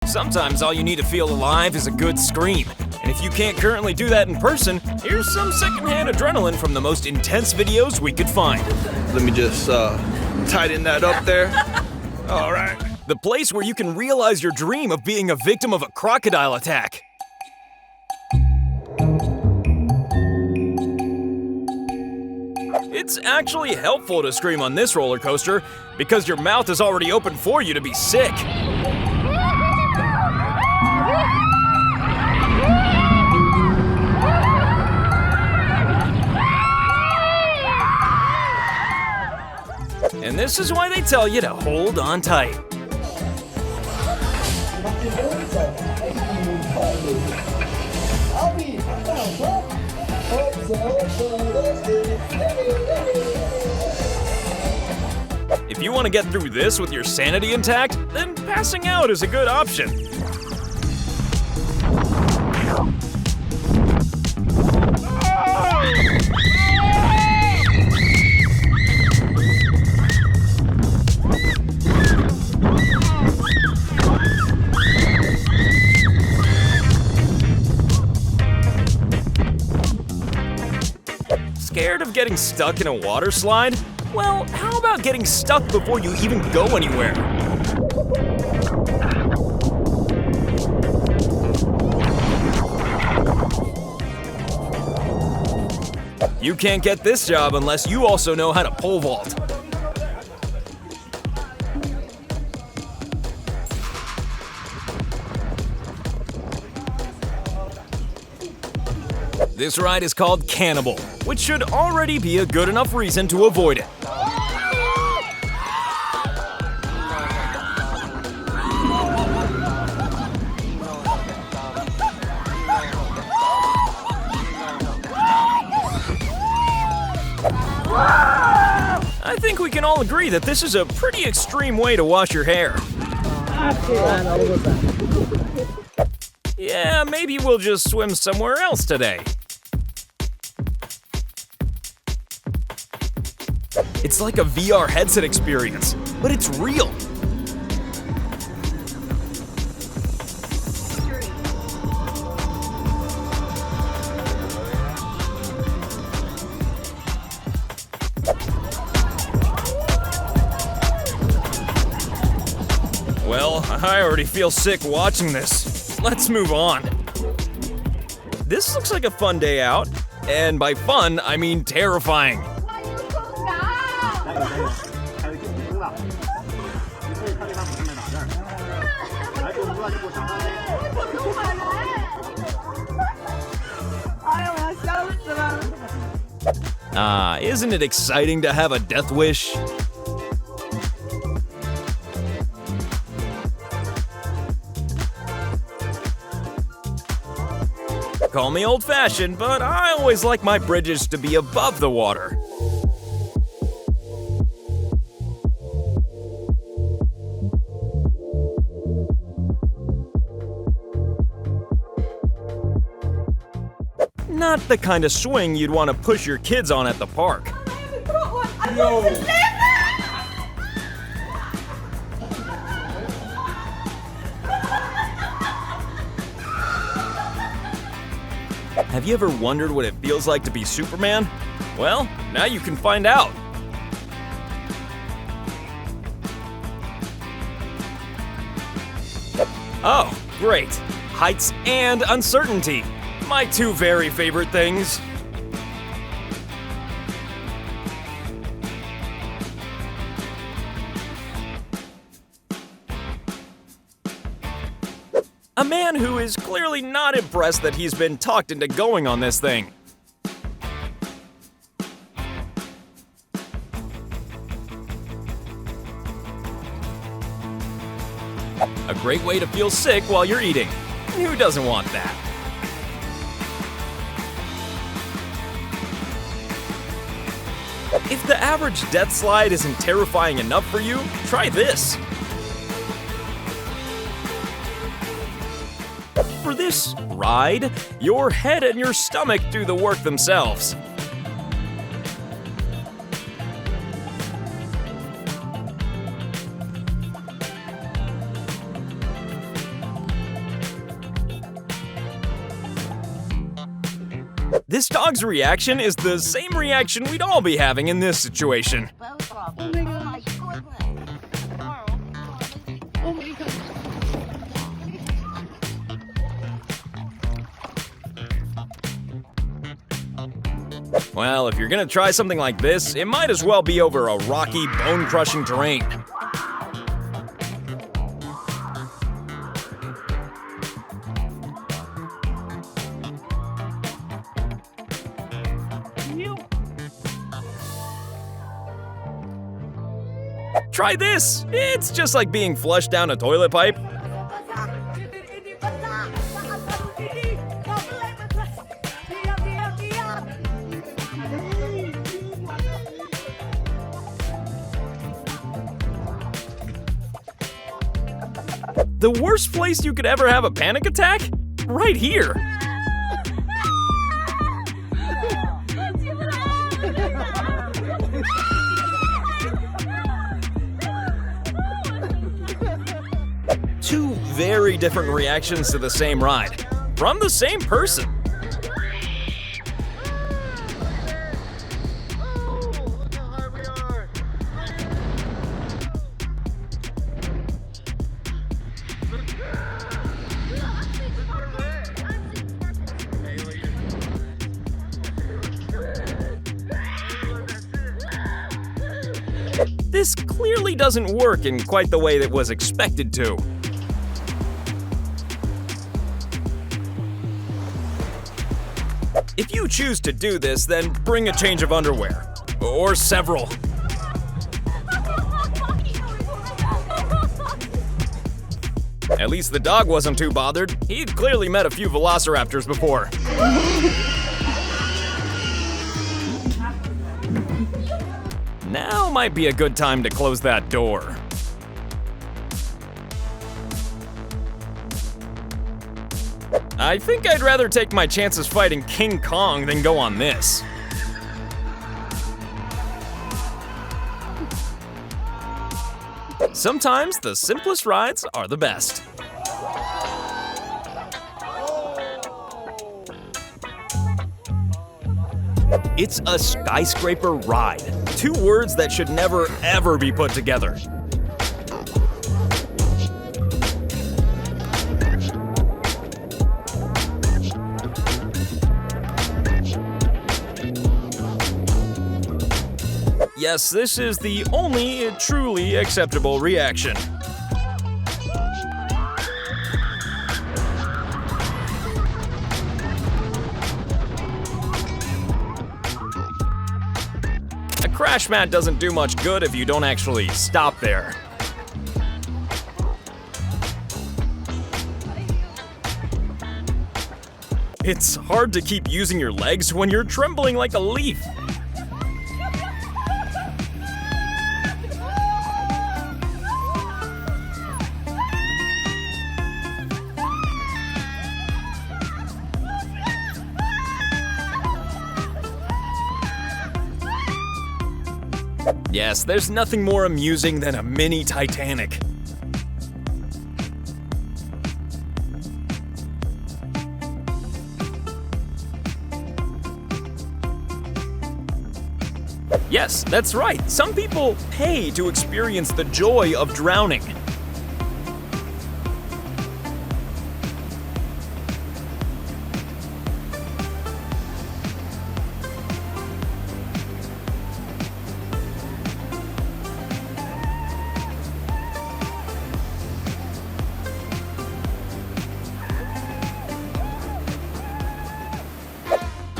Sometimes all you need to feel alive is a good scream. And if you can't currently do that in person, here's some secondhand adrenaline from the most intense videos we could find. Let me just tighten that up there. All right. The place where you can realize your dream of being a victim of a crocodile attack. It's actually helpful to scream on this roller coaster because your mouth is already open for you to be sick. And this is why they tell you to hold on tight. If you want to get through this with your sanity intact, then passing out is a good option. Scared of getting stuck in a water slide? Well, how about getting stuck before you even go anywhere? You can't get this job unless you also know how to pole vault. This ride is called Cannibal, which should already be a good enough reason to avoid it. I think we can all agree that this is a pretty extreme way to wash your hair. Yeah, maybe we'll just swim somewhere else today. It's like a VR headset experience, but it's real. Well, I already feel sick watching this. Let's move on. This looks like a fun day out, and by fun, I mean terrifying. Isn't it exciting to have a death wish? Call me old-fashioned, but I always like my bridges to be above the water. Not the kind of swing you'd want to push your kids on at the park. No. Have you ever wondered what it feels like to be Superman? Well, now you can find out. Oh, great. Heights and uncertainty. My two very favorite things. A man who is clearly not impressed that he's been talked into going on this thing. A great way to feel sick while you're eating. Who doesn't want that? If the average death slide isn't terrifying enough for you, try this. For this ride, your head and your stomach do the work themselves. This dog's reaction is the same reaction we'd all be having in this situation. Well, if you're gonna try something like this, it might as well be over a rocky, bone-crushing terrain. Try this! It's just like being flushed down a toilet pipe. The worst place you could ever have a panic attack? Right here. Two very different reactions to the same ride, from the same person. This clearly doesn't work in quite the way that was expected to. If you choose to do this, then bring a change of underwear. Or several. At least the dog wasn't too bothered. He'd clearly met a few velociraptors before. Now might be a good time to close that door. I think I'd rather take my chances fighting King Kong than go on this. Sometimes the simplest rides are the best. It's a skyscraper ride. Two words that should never, ever be put together. Yes, this is the only truly acceptable reaction. A crash mat doesn't do much good if you don't actually stop there. It's hard to keep using your legs when you're trembling like a leaf. Yes, there's nothing more amusing than a mini Titanic. Yes, that's right. Some people pay to experience the joy of drowning.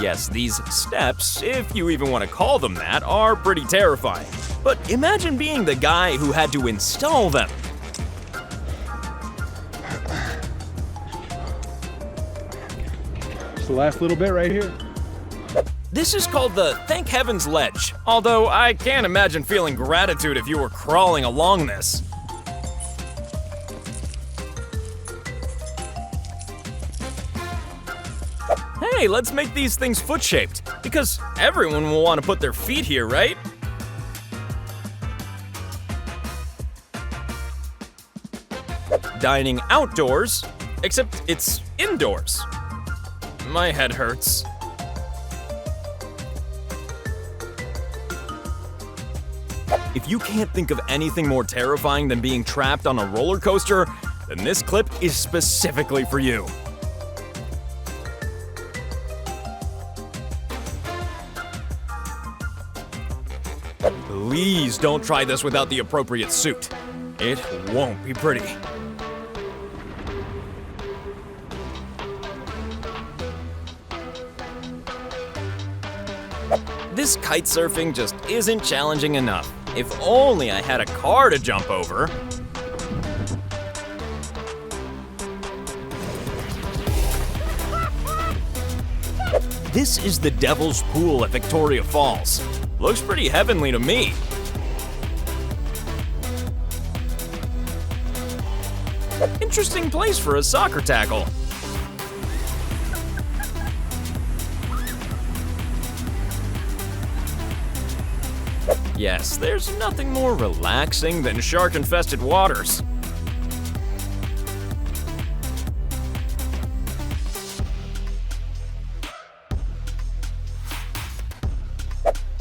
Yes, these steps, if you even want to call them that, are pretty terrifying. But imagine being the guy who had to install them. It's the last little bit right here. This is called the Thank Heavens Ledge, although I can't imagine feeling gratitude if you were crawling along this. Hey, let's make these things foot-shaped, because everyone will want to put their feet here, right? Dining outdoors, except it's indoors. My head hurts. If you can't think of anything more terrifying than being trapped on a roller coaster, then this clip is specifically for you. Please don't try this without the appropriate suit. It won't be pretty. This kite surfing just isn't challenging enough. If only I had a car to jump over. This is the Devil's Pool at Victoria Falls. Looks pretty heavenly to me. Interesting place for a soccer tackle. Yes, there's nothing more relaxing than shark-infested waters.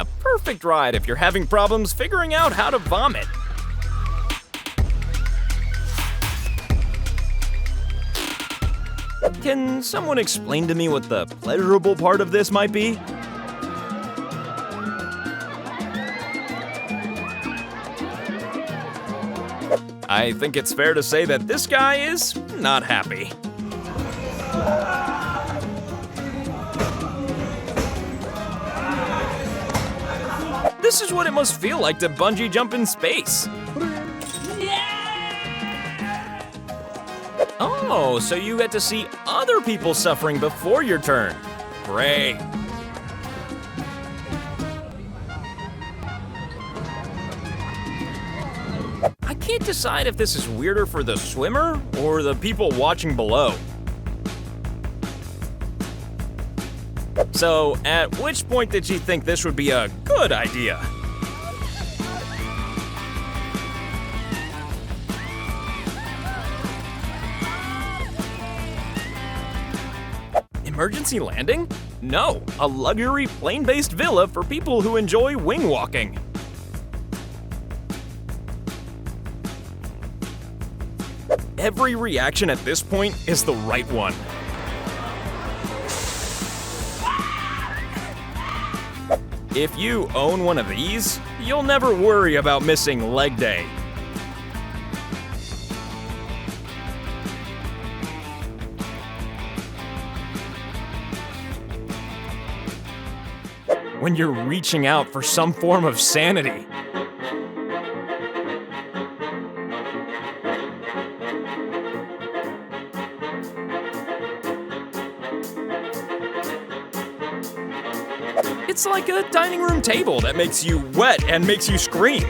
A perfect ride if you're having problems figuring out how to vomit. Can someone explain to me what the pleasurable part of this might be? I think it's fair to say that this guy is not happy. This is what it must feel like to bungee jump in space. Oh, so you get to see other people suffering before your turn. Great. I can't decide if this is weirder for the swimmer or the people watching below. So, at which point did you think this would be a good idea? Emergency landing? No, a luxury plane-based villa for people who enjoy wing walking. Every reaction at this point is the right one. If you own one of these, you'll never worry about missing leg day. When you're reaching out for some form of sanity. It's like a dining room table that makes you wet and makes you scream.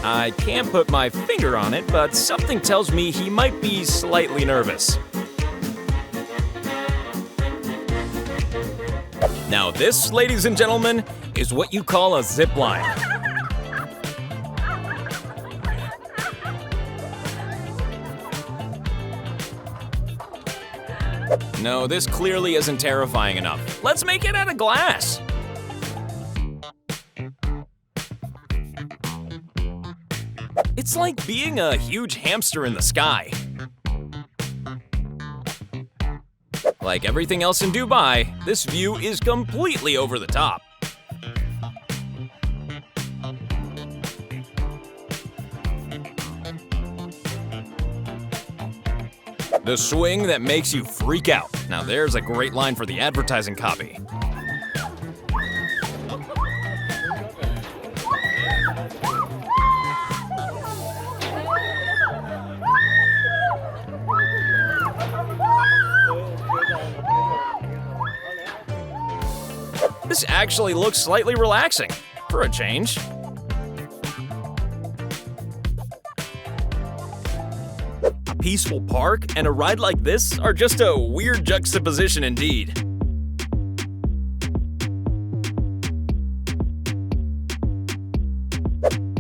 I can't put my finger on it, but something tells me he might be slightly nervous. Now this, ladies and gentlemen, is what you call a zip line. No, this clearly isn't terrifying enough. Let's make it out of glass. It's like being a huge hamster in the sky. Like everything else in Dubai, this view is completely over the top. The swing that makes you freak out. Now there's a great line for the advertising copy. This actually looks slightly relaxing, for a change. A peaceful park and a ride like this are just a weird juxtaposition indeed.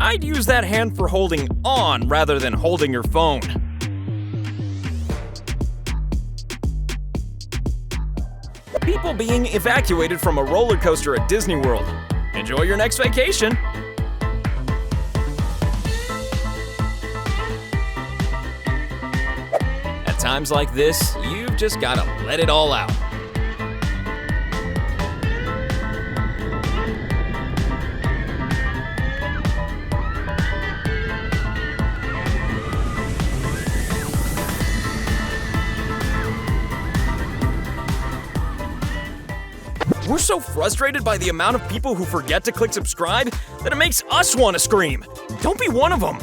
I'd use that hand for holding on rather than holding your phone. People being evacuated from a roller coaster at Disney World. Enjoy your next vacation. At times like this, you've just gotta let it all out. We're so frustrated by the amount of people who forget to click subscribe that it makes us want to scream. Don't be one of them.